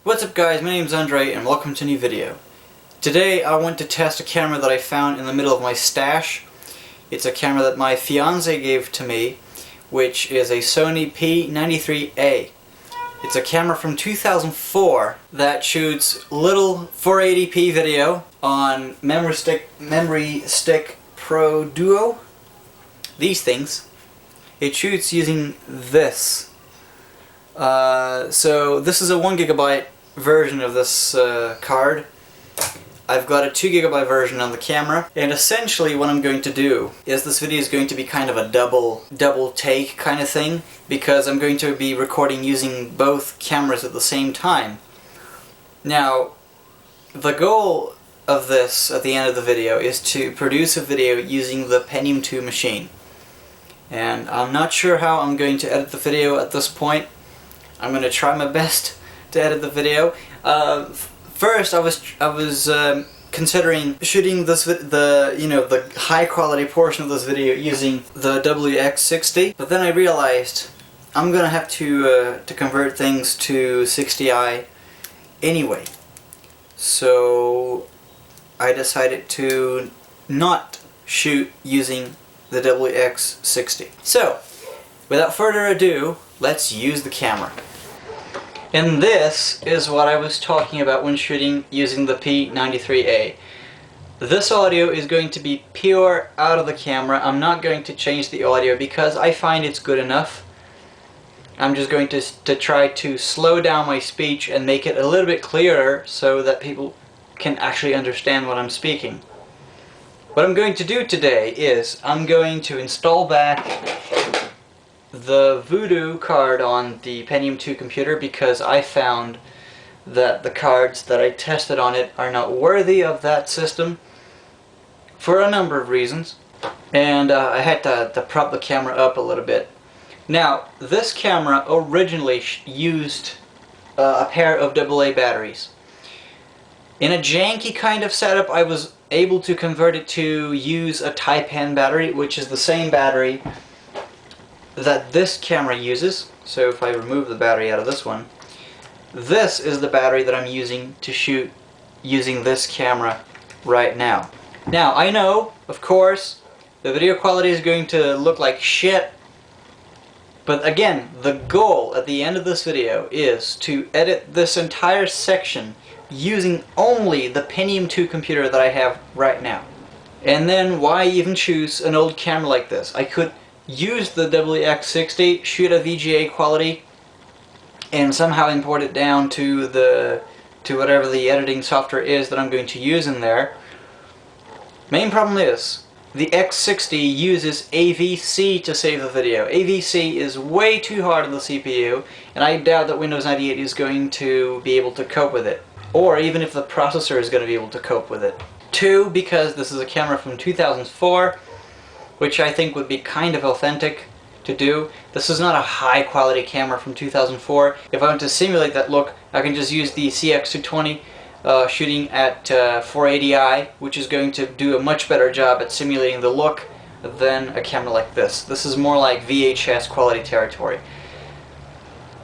What's up guys, my name's Andre and welcome to a new video. Today I want to test a camera that I found in the middle of my stash. It's a camera that my fiance gave to me, which is a Sony P93A. It's a camera from 2004 that shoots little 480p video on Memory Stick Pro Duo. These things. It shoots using this. So this is a 1GB version of this card. I've got a 2GB version on the camera, and essentially what I'm going to do is this video is going to be kind of a double take kind of thing, because I'm going to be recording using both cameras at the same time. Now, the goal of this at the end of the video is to produce a video using the Pentium II machine. And I'm not sure how I'm going to edit the video at this point. I'm going to try my best to edit the video. First, I was considering shooting the high quality portion of this video using the WX60, but then I realized I'm gonna have to convert things to 60i anyway. So I decided to not shoot using the WX60. So without further ado, let's use the camera. And this is what I was talking about when shooting using the P93A. This audio is going to be pure out of the camera. I'm not going to change the audio because I find it's good enough. I'm just going to try to slow down my speech and make it a little bit clearer so that people can actually understand what I'm speaking. What I'm going to do today is I'm going to install back the Voodoo card on the Pentium II computer, because I found that the cards that I tested on it are not worthy of that system for a number of reasons, and I had to prop the camera up a little bit. Now, this camera originally used a pair of AA batteries. In a janky kind of setup, I was able to convert it to use a Type N battery, which is the same battery that this camera uses. So if I remove the battery out of this one, this is the battery that I'm using to shoot using this camera right now. Now, I know, of course, the video quality is going to look like shit, but again, the goal at the end of this video is to edit this entire section using only the Pentium II computer that I have right now. And then why even choose an old camera like this? I could use the WX60, shoot a VGA quality, and somehow import it down to whatever the editing software is that I'm going to use in there. Main problem is the X60 uses AVC to save the video. AVC is way too hard on the CPU, and I doubt that Windows 98 is going to be able to cope with it, or even if the processor is going to be able to cope with it. Two, because this is a camera from 2004, which I think would be kind of authentic to do. This is not a high quality camera from 2004. If I want to simulate that look, I can just use the CX220 shooting at 480i, which is going to do a much better job at simulating the look than a camera like this. This is more like VHS quality territory.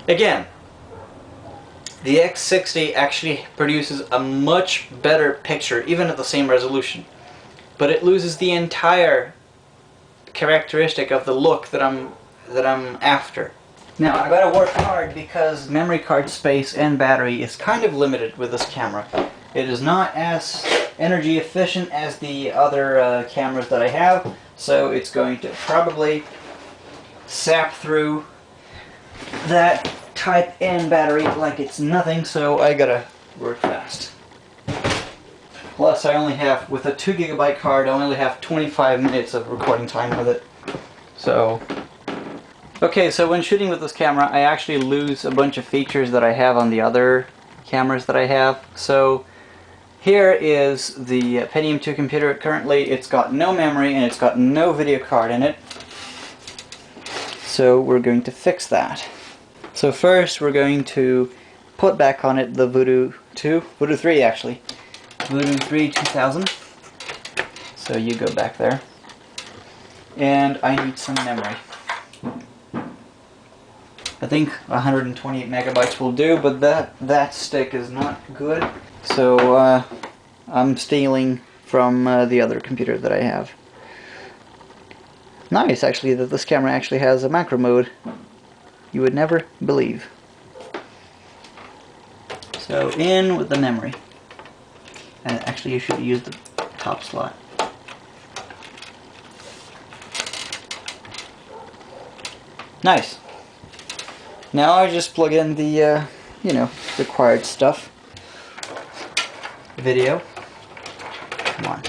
Again, the X60 actually produces a much better picture, even at the same resolution, but it loses the entire characteristic of the look that I'm after. Now, I gotta work hard because memory card space and battery is kind of limited with this camera. It is not as energy efficient as the other cameras that I have, so it's going to probably sap through that Type N battery like it's nothing, so I gotta work fast. Plus, I only have, with a 2GB card, I only have 25 minutes of recording time with it. So, okay, so when shooting with this camera, I actually lose a bunch of features that I have on the other cameras that I have. So, here is the Pentium II computer. Currently, it's got no memory and it's got no video card in it. So, we're going to fix that. So first, we're going to put back on it the Voodoo 3 actually. Voodoo 3 2000. So you go back there. And I need some memory. I think 128 megabytes will do, but that stick is not good. So I'm stealing from the other computer that I have. Nice, actually, that this camera actually has a macro mode. You would never believe. So in with the memory. And actually you should use the top slot. Nice. Now I just plug in the, you know, required stuff. Video. Come on.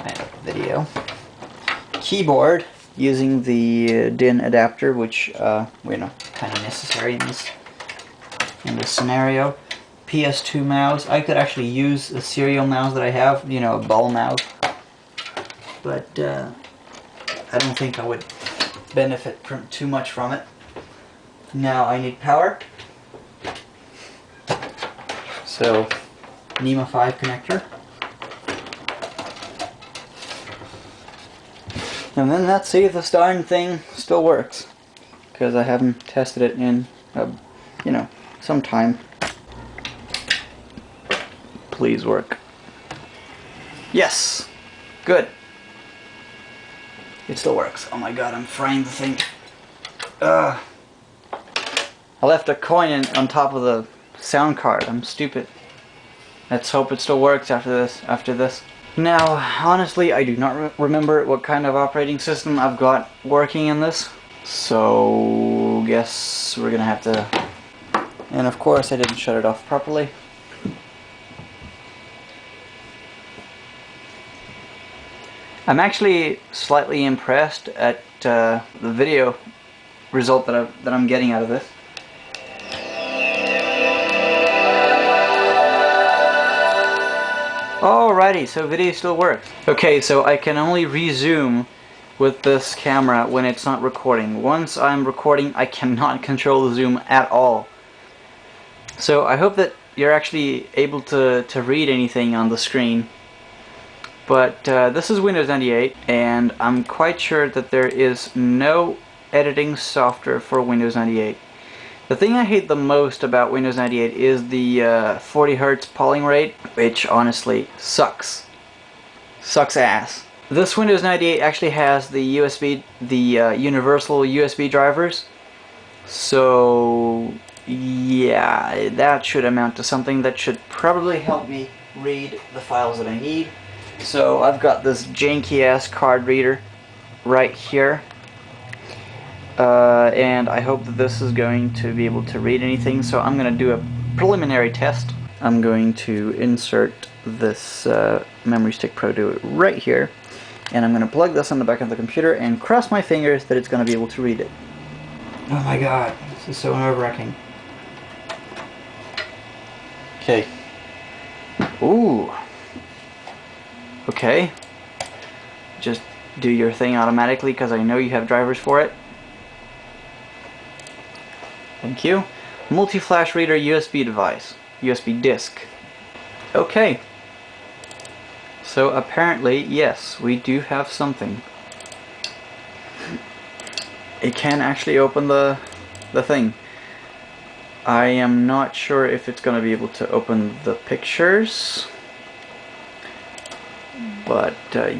I have video. Keyboard using the DIN adapter, which, you know, kind of necessary in this scenario. PS2 mouse. I could actually use a serial mouse that I have, you know, a ball mouse. But I don't think I would benefit too much from it. Now I need power. So, NEMA 5 connector. And then let's see if this darn thing still works. Because I haven't tested it in, you know, some time. Please work. Yes! Good. It still works. Oh my god, I'm frying the thing. I left a coin on top of the sound card. I'm stupid. Let's hope it still works after this. Now, honestly, I do not remember what kind of operating system I've got working in this. So, guess we're gonna have to... And of course, I didn't shut it off properly. I'm actually slightly impressed at the video result that I'm getting out of this. Alrighty, so video still works. Okay, so I can only resume with this camera when it's not recording. Once I'm recording, I cannot control the zoom at all. So I hope that you're actually able to read anything on the screen. But this is Windows 98, and I'm quite sure that there is no editing software for Windows 98. The thing I hate the most about Windows 98 is the 40 Hz polling rate, which honestly sucks. Sucks ass. This Windows 98 actually has the universal USB drivers. So yeah, that should amount to something that should probably help me read the files that I need. So I've got this janky ass card reader right here. And I hope that this is going to be able to read anything, so I'm going to do a preliminary test. I'm going to insert this Memory Stick Pro to it right here, and I'm going to plug this on the back of the computer and cross my fingers that it's going to be able to read it. Oh my god, this is so nerve-wracking. Okay. Ooh. Okay. Just do your thing automatically because I know you have drivers for it. Thank you. Multi-flash reader USB device. USB disk. Okay. So apparently, yes, we do have something. It can actually open the thing. I am not sure if it's going to be able to open the pictures. But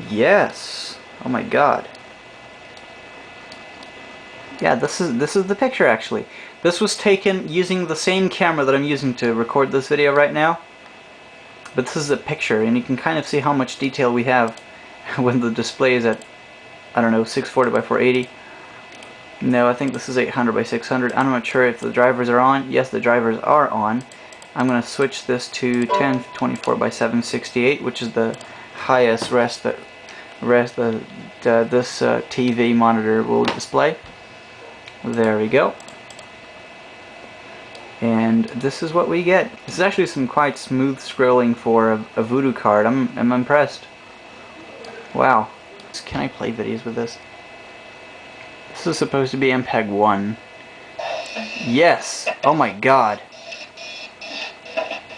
yes. Oh my god. Yeah, this is the picture actually. This was taken using the same camera that I'm using to record this video right now. But this is a picture, and you can kind of see how much detail we have when the display is at, I don't know, 640 by 480. No, I think this is 800 by 600. I'm not sure if the drivers are on. Yes, the drivers are on. I'm going to switch this to 1024 by 768, which is the highest res that this TV monitor will display. There we go. And this is what we get. This is actually some quite smooth scrolling for a Voodoo card. I'm impressed. Wow. Can I play videos with this? This is supposed to be MPEG 1. Yes! Oh my god.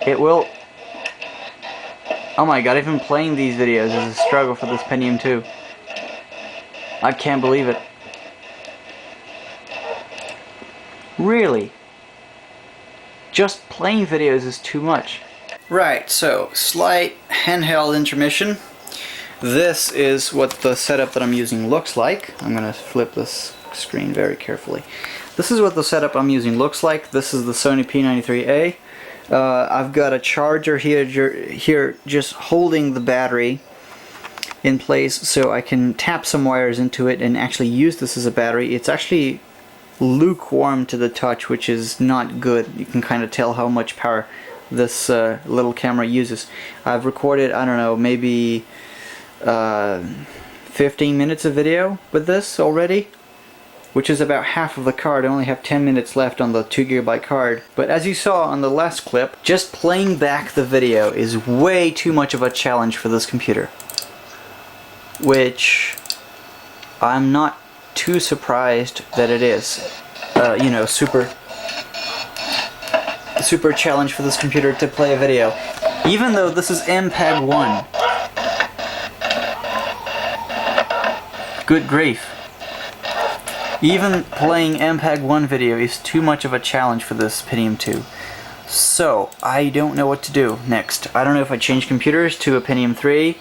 It will... Oh my god, even playing these videos is a struggle for this Pentium II. I can't believe it. Really? Just playing videos is too much. Right, so slight handheld intermission. This is what the setup that I'm using looks like. I'm gonna flip this screen very carefully. This is what the setup I'm using looks like. This is the Sony P93A. I've got a charger here just holding the battery in place so I can tap some wires into it and actually use this as a battery. It's actually lukewarm to the touch, which is not good. You can kind of tell how much power this little camera uses. I've recorded, I don't know, maybe 15 minutes of video with this already, which is about half of the card. I only have 10 minutes left on the 2GB card. But as you saw on the last clip, just playing back the video is way too much of a challenge for this computer, which I'm not too surprised that it is. You know, super challenge for this computer to play a video, even though this is MPEG 1. Good grief. Even playing MPEG 1 video is too much of a challenge for this Pentium II. So, I don't know what to do next. I don't know if I change computers to a Pentium III.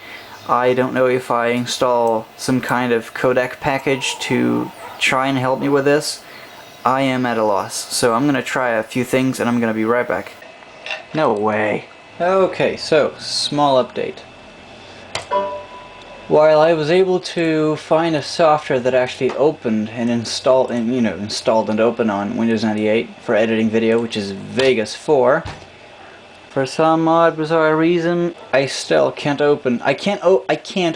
I don't know if I install some kind of codec package to try and help me with this. I am at a loss. So I'm gonna try a few things and I'm gonna be right back. No way. Okay, so, small update. While I was able to find a software that actually opened and installed and opened on Windows 98 for editing video, which is Vegas 4, for some odd bizarre reason, I still can't open. I can't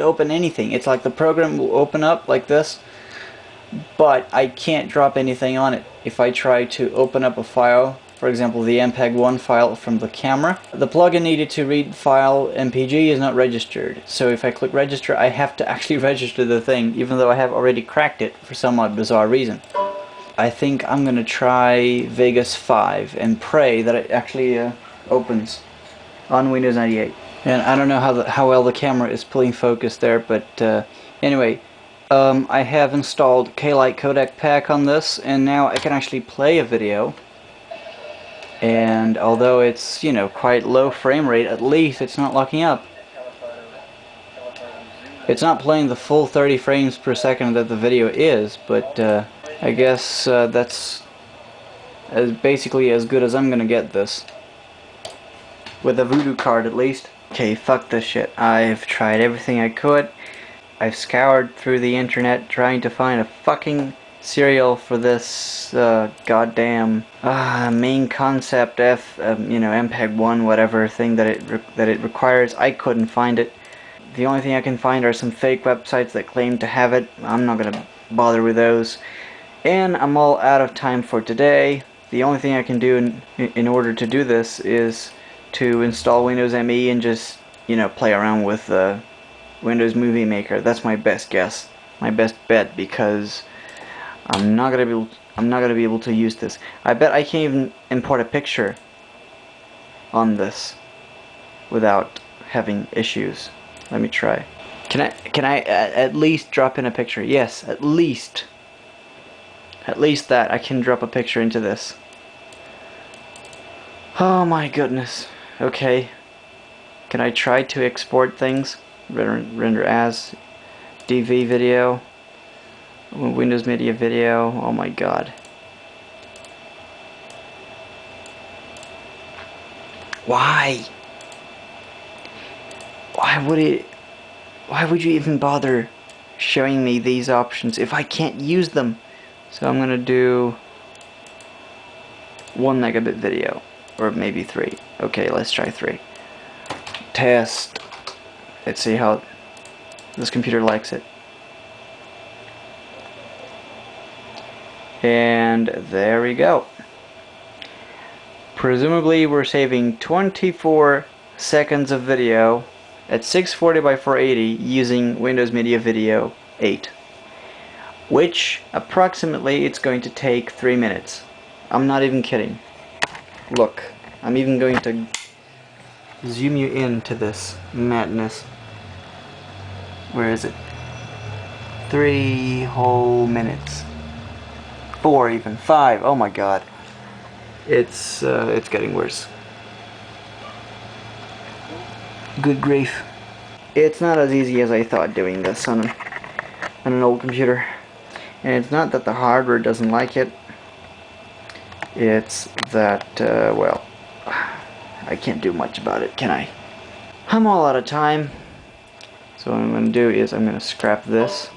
open anything. It's like the program will open up like this, but I can't drop anything on it. If I try to open up a file, for example the MPEG 1 file from the camera, the plugin needed to read file MPG is not registered. So if I click register, I have to actually register the thing, even though I have already cracked it for some odd bizarre reason. I think I'm gonna try Vegas 5 and pray that it actually opens on Windows 98. And I don't know how well the camera is pulling focus there, but anyway, I have installed K-Lite codec pack on this, and now I can actually play a video. And although it's, you know, quite low frame rate, at least it's not locking up. It's not playing the full 30 frames per second that the video is, but I guess that's basically as good as I'm gonna get this. With a Voodoo card at least. Okay, fuck this shit. I've tried everything I could. I've scoured through the internet trying to find a fucking serial for this goddamn main concept MPEG 1 whatever thing that it requires. I couldn't find it. The only thing I can find are some fake websites that claim to have it. I'm not gonna bother with those. And I'm all out of time for today. The only thing I can do in order to do this is to install Windows ME and just, you know, play around with Windows Movie Maker. That's my best guess, my best bet, because I'm not gonna be able to use this. I bet I can't even import a picture on this without having issues. Let me try. Can I at least drop in a picture? Yes, at least that I can drop a picture into this. Oh my goodness. Okay. Can I try to export things? Render as DV video, Windows Media Video. Oh my god. Why? Why would you even bother showing me these options if I can't use them? So I'm gonna do 1 megabit video, or maybe 3. Okay, let's try 3. Test. Let's see how this computer likes it. And there we go. Presumably we're saving 24 seconds of video at 640 by 480 using Windows Media Video 8. Which approximately it's going to take 3 minutes. I'm not even kidding. Look, I'm even going to zoom you into this madness. Where is it? 3 whole minutes. 4 even. 5. Oh my god. It's getting worse. Good grief. It's not as easy as I thought doing this on an old computer. And it's not that the hardware doesn't like it. It's that, well, I can't do much about it, can I? I'm all out of time. So what I'm going to do is I'm going to scrap this.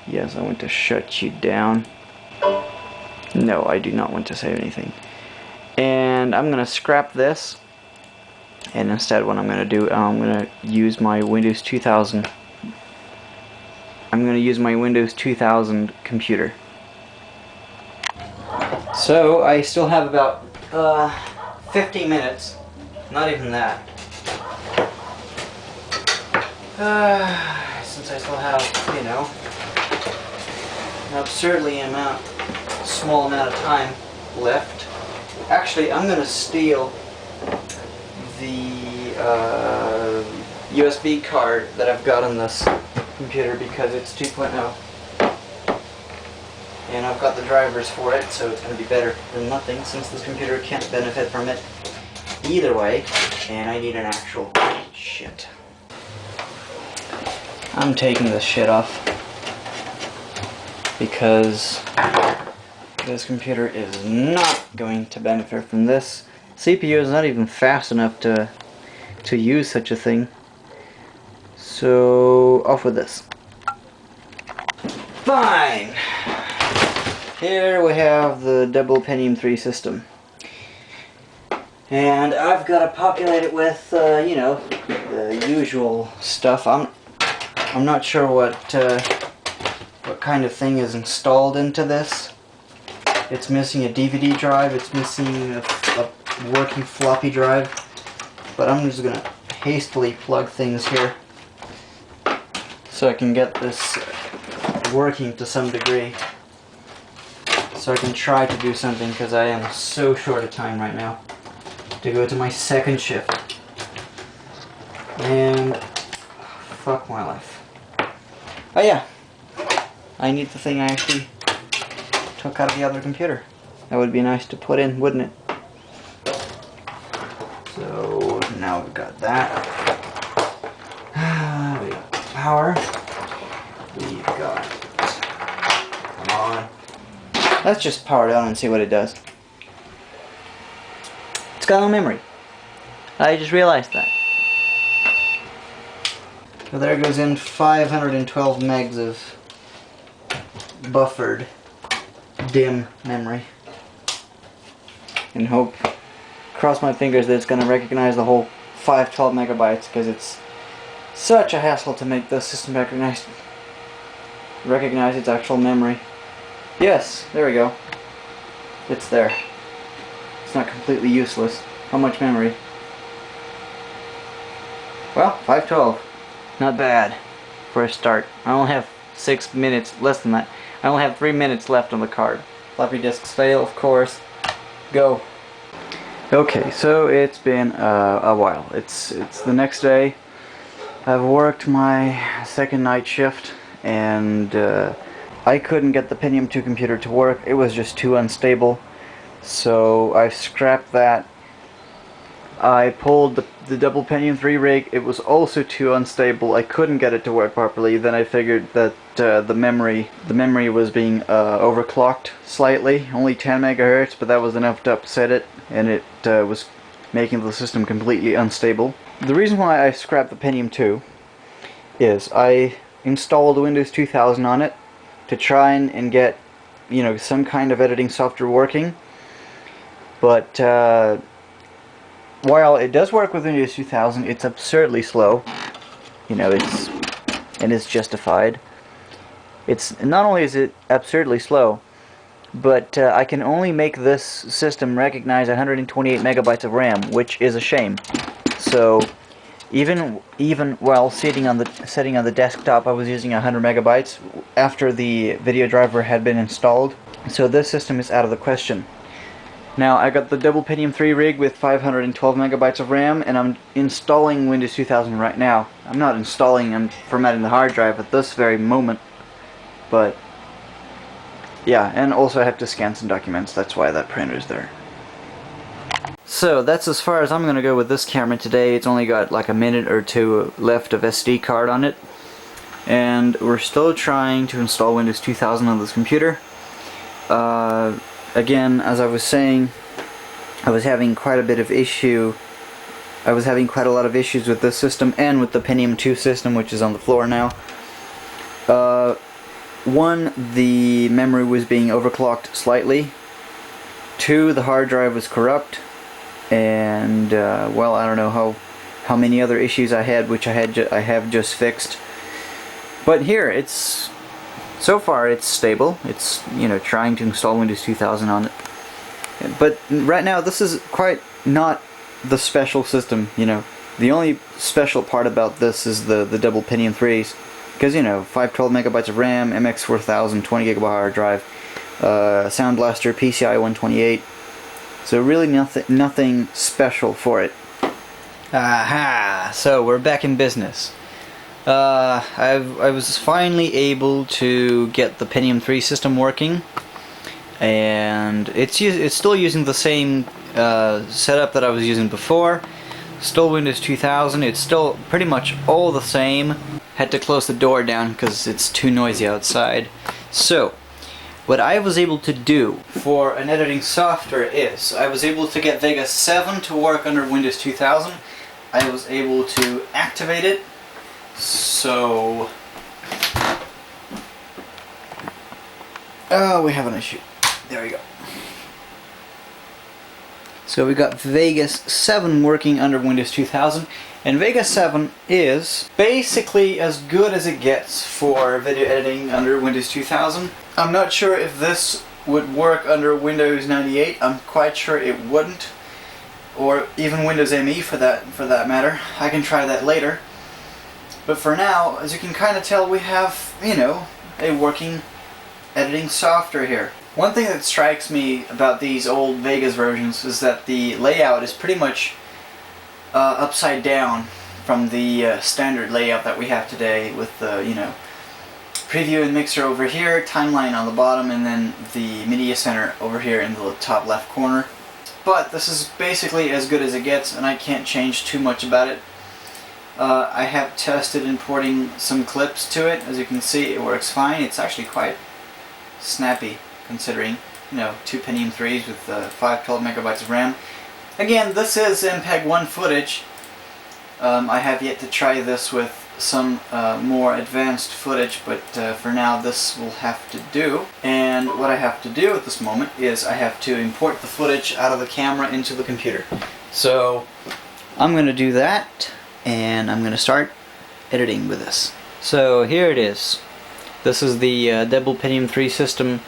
Yes, I want to shut you down. No, I do not want to save anything. And I'm going to scrap this. And instead what I'm going to do, I'm going to use my Windows 2000. I'm going to use my Windows 2000 computer. So I still have about 50 minutes. Not even that. Since I still have, you know, an absurdly small amount of time left. Actually, I'm going to steal the USB card that I've got on this computer because it's 2.0. And I've got the drivers for it, so it's going to be better than nothing since this computer can't benefit from it either way. And I need an actual shit. I'm taking this shit off because this computer is not going to benefit from this. CPU is not even fast enough to use such a thing. So off with this. Fine. Here we have the double Pentium III system. And I've got to populate it with, you know, the usual stuff. I'm not sure what kind of thing is installed into this. It's missing a DVD drive, it's missing a working floppy drive. But I'm just going to hastily plug things here so I can get this working to some degree. So I can try to do something because I am so short of time right now to go to my second shift. And fuck my life. Oh yeah, I need the thing I actually took out of the other computer. That would be nice to put in, wouldn't it? So now we've got that. We got power. We've got, come on. Let's just power it on and see what it does. It's got no memory. I just realized that. So there goes in 512 megs of buffered DIMM memory. And hope, cross my fingers that it's going to recognize the whole 512 megabytes because it's such a hassle to make the system recognize its actual memory. Yes, there we go. It's there. It's not completely useless. How much memory? Well, 512. Not bad for a start. I only have 6 minutes, less than that. I only have 3 minutes left on the card. Floppy disks fail, of course. Go. Okay, so it's been a while. It's the next day. I've worked my second night shift, and I couldn't get the Pentium II computer to work. It was just too unstable. So I scrapped that. I pulled the double Pentium III rig. It was also too unstable. I couldn't get it to work properly. Then I figured that the memory was being overclocked slightly, only 10 megahertz, but that was enough to upset it, and it was making the system completely unstable. The reason why I scrapped the Pentium II is I installed Windows 2000 on it to try and get, you know, some kind of editing software working, but while it does work with Windows 2000, it's absurdly slow. You know, it's justified. It's not only is it absurdly slow, but I can only make this system recognize 128 megabytes of RAM, which is a shame. So even while sitting on the desktop, I was using 100 megabytes after the video driver had been installed. So this system is out of the question. Now I got the double Pentium III rig with 512 megabytes of RAM, and I'm installing Windows 2000 right now. I'm not installing and formatting the hard drive at this very moment, but yeah, and also I have to scan some documents. That's why that printer is there. So that's as far as I'm gonna go with this camera today. It's only got like a minute or two left of SD card on it, and we're still trying to install Windows 2000 on this computer. Again, as I was saying, I was having quite a lot of issues with this system and with the Pentium II system, which is on the floor now. One, the memory was being overclocked slightly. Two, the hard drive was corrupt. And well, I don't know how many other issues I had, which I have just fixed. But here, so far it's stable. It's, you know, trying to install Windows 2000 on it. But right now, this is quite not the special system. You know, the only special part about this is the double Pentium 3s, because, you know, 512 megabytes of RAM, MX 4000, 20 gigabyte hard drive, Sound Blaster, PCI 128. So really nothing special for it. Aha! So we're back in business. I was finally able to get the Pentium III system working, and it's still using the same setup that I was using before. Still Windows 2000. It's still pretty much all the same. Had to close the door down because it's too noisy outside. So what I was able to do for an editing software is I was able to get Vegas 7 to work under Windows 2000. I was able to activate it. So we have an issue. There we go. So we got Vegas 7 working under Windows 2000, and Vegas 7 is basically as good as it gets for video editing under Windows 2000. I'm not sure if this would work under Windows 98. I'm quite sure it wouldn't, or even Windows ME for that matter. I can try that later. But for now, as you can kind of tell, we have, you know, a working editing software here. One thing that strikes me about these old Vegas versions is that the layout is pretty much upside down from the standard layout that we have today, with the, you know, preview and mixer over here, timeline on the bottom, and then the media center over here in the top left corner. But this is basically as good as it gets, and I can't change too much about it. I have tested importing some clips to it. As you can see, it works fine. It's actually quite snappy, considering, you know, 2 Pentium 3s with 512 megabytes of RAM. Again, this is MPEG-1 footage. I have yet to try this with some more advanced footage, but for now this will have to do. And what I have to do at this moment is I have to import the footage out of the camera into the computer. So I'm going to do that, and I'm going to start editing with this. So here it is. This is the double Pentium III system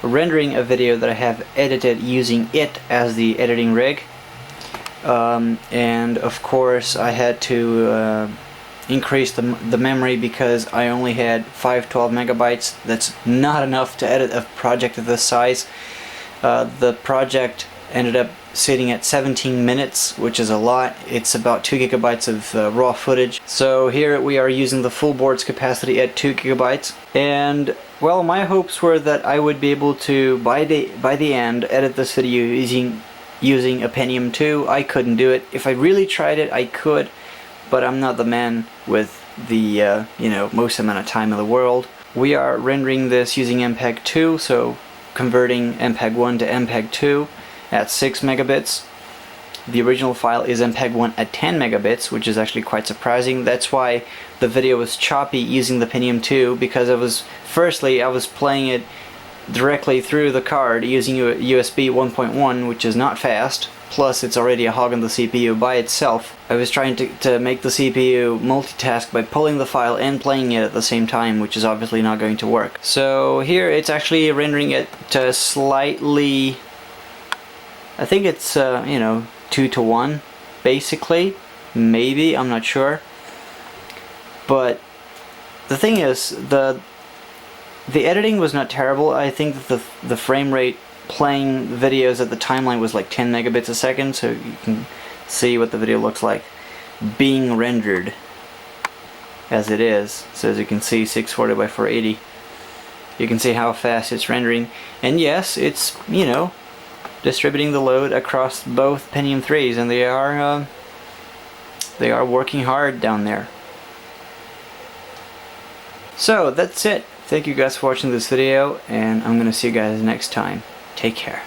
rendering a video that I have edited using it as the editing rig. And of course I had to increase the memory because I only had 512 megabytes. That's not enough to edit a project of this size. The project ended up sitting at 17 minutes, which is a lot. It's about 2 gigabytes of raw footage. So here we are using the full board's capacity at 2 gigabytes. And well, my hopes were that I would be able to, by the end, edit this video using a Pentium II. I couldn't do it. If I really tried it, I could, but I'm not the man with the you know, most amount of time in the world. We are rendering this using MPEG-2, so converting MPEG-1 to MPEG-2 at 6 megabits. The original file is MPEG-1 at 10 megabits, which is actually quite surprising. That's why the video was choppy using the Pentium II, because I was playing it directly through the card using USB 1.1, which is not fast, plus it's already a hog on the CPU by itself. I was trying to make the CPU multitask by pulling the file and playing it at the same time, which is obviously not going to work. So here it's actually rendering it to slightly, I think it's you know, 2:1 basically, maybe, I'm not sure. But the thing is, the editing was not terrible. I think that the frame rate playing videos at the timeline was like 10 megabits a second, so you can see what the video looks like being rendered as it is. So as you can see, 640 by 480. You can see how fast it's rendering, and yes, it's, you know, distributing the load across both Pentium 3s, and they are working hard down there. So that's it. Thank you guys for watching this video, and I'm gonna see you guys next time. Take care.